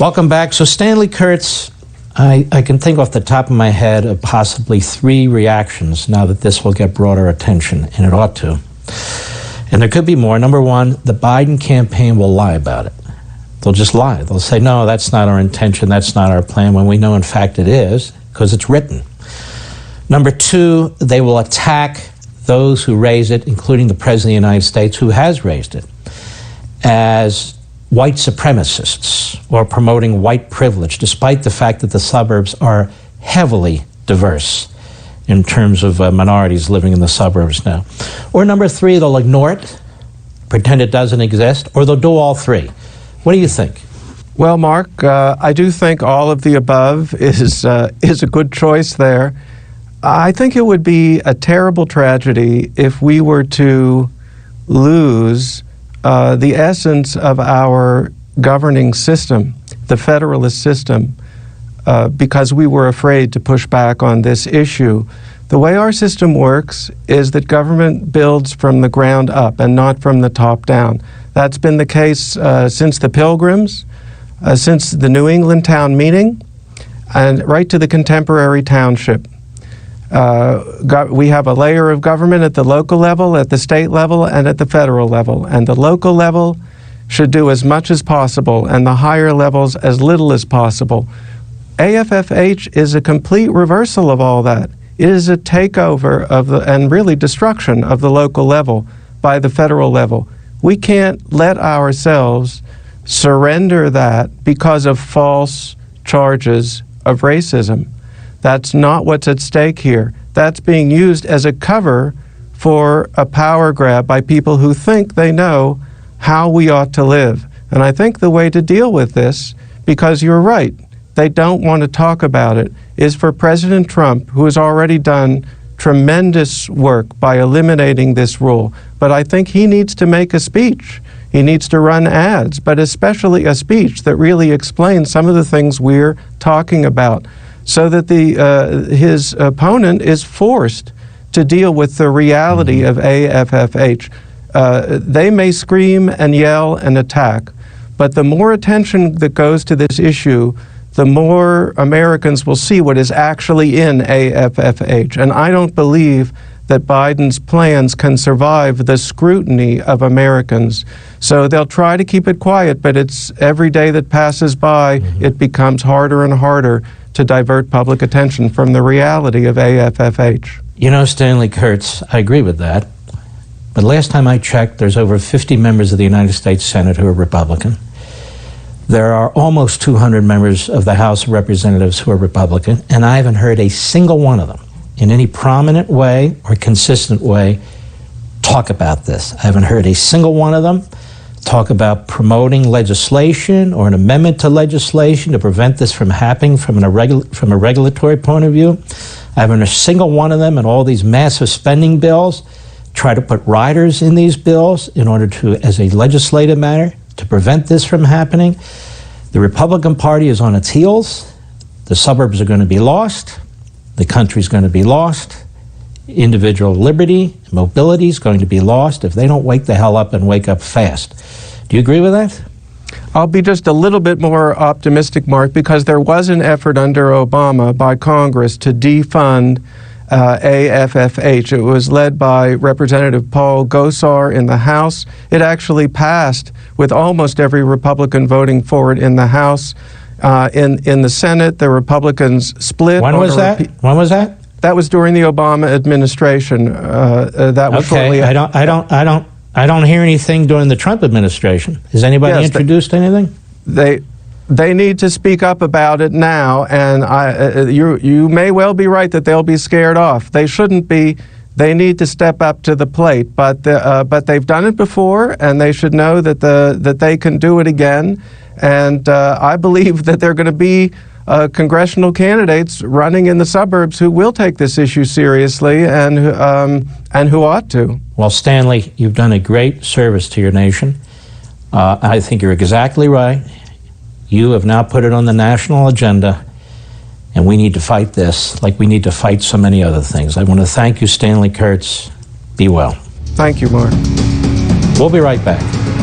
Welcome back. So Stanley Kurtz, I can think off the top of my head of possibly 3 reactions now that this will get broader attention, and it ought to. And there could be more. Number 1, the Biden campaign will lie about it. They'll just lie. They'll say, no, that's not our intention, that's not our plan, when we know in fact it is, because it's written. Number 2, they will attack those who raise it, including the President of the United States, who has raised it, as white supremacists or promoting white privilege, despite the fact that the suburbs are heavily diverse in terms of minorities living in the suburbs now. Or number 3, they'll ignore it, pretend it doesn't exist, or they'll do all 3. What do you think? Well, Mark, I do think all of the above is a good choice there. I think it would be a terrible tragedy if we were to lose the essence of our governing system, the Federalist system, because we were afraid to push back on this issue. The way our system works is that government builds from the ground up and not from the top down. That's been the case since the Pilgrims, since the New England town meeting, and right to the contemporary township. We have a layer of government at the local level, at the state level, and at the federal level. And the local level should do as much as possible, and the higher levels as little as possible. AFFH is a complete reversal of all that. It is a takeover of and really destruction of the local level by the federal level. We can't let ourselves surrender that because of false charges of racism. That's not what's at stake here. That's being used as a cover for a power grab by people who think they know how we ought to live. And I think the way to deal with this, because you're right, they don't want to talk about it, is for President Trump, who has already done tremendous work by eliminating this rule. But I think he needs to make a speech. He needs to run ads, but especially a speech that really explains some of the things we're talking about, so that his opponent is forced to deal with the reality of AFFH. They may scream and yell and attack, but the more attention that goes to this issue, the more Americans will see what is actually in AFFH. And I don't believe that Biden's plans can survive the scrutiny of Americans. So they'll try to keep it quiet, but it's every day that passes by, it becomes harder and harder to divert public attention from the reality of AFFH. You know, Stanley Kurtz, I agree with that. But last time I checked, there's over 50 members of the United States Senate who are Republican. There are almost 200 members of the House of Representatives who are Republican, and I haven't heard a single one of them in any prominent way or consistent way talk about this. I haven't heard a single one of them talk about promoting legislation or an amendment to legislation to prevent this from happening from a regulatory point of view. I haven't heard a single one of them in all these massive spending bills try to put riders in these bills in order to, as a legislative matter, to prevent this from happening. The Republican Party is on its heels. The suburbs are going to be lost. The country's going to be lost. Individual liberty, mobility is going to be lost if they don't wake the hell up and wake up fast. Do you agree with that? I'll be just a little bit more optimistic, Mark, because there was an effort under Obama by Congress to defund AFFH. It was led by Representative Paul Gosar in the House. It actually passed with almost every Republican voting for it in the House. In the Senate, the Republicans split. When was that? When was that? That was during the Obama administration. That was shortly. I don't hear anything during the Trump administration. Has anybody introduced anything? They need to speak up about it now, and you may well be right that they'll be scared off. They shouldn't be. They need to step up to the plate, but they've done it before, and they should know that they can do it again. And I believe that they're going to be congressional candidates running in the suburbs who will take this issue seriously and who ought to. Well, Stanley, you've done a great service to your nation. I think you're exactly right. You have now put it on the national agenda, and we need to fight this like we need to fight so many other things. I want to thank you, Stanley Kurtz. Be well. Thank you, Mark. We'll be right back.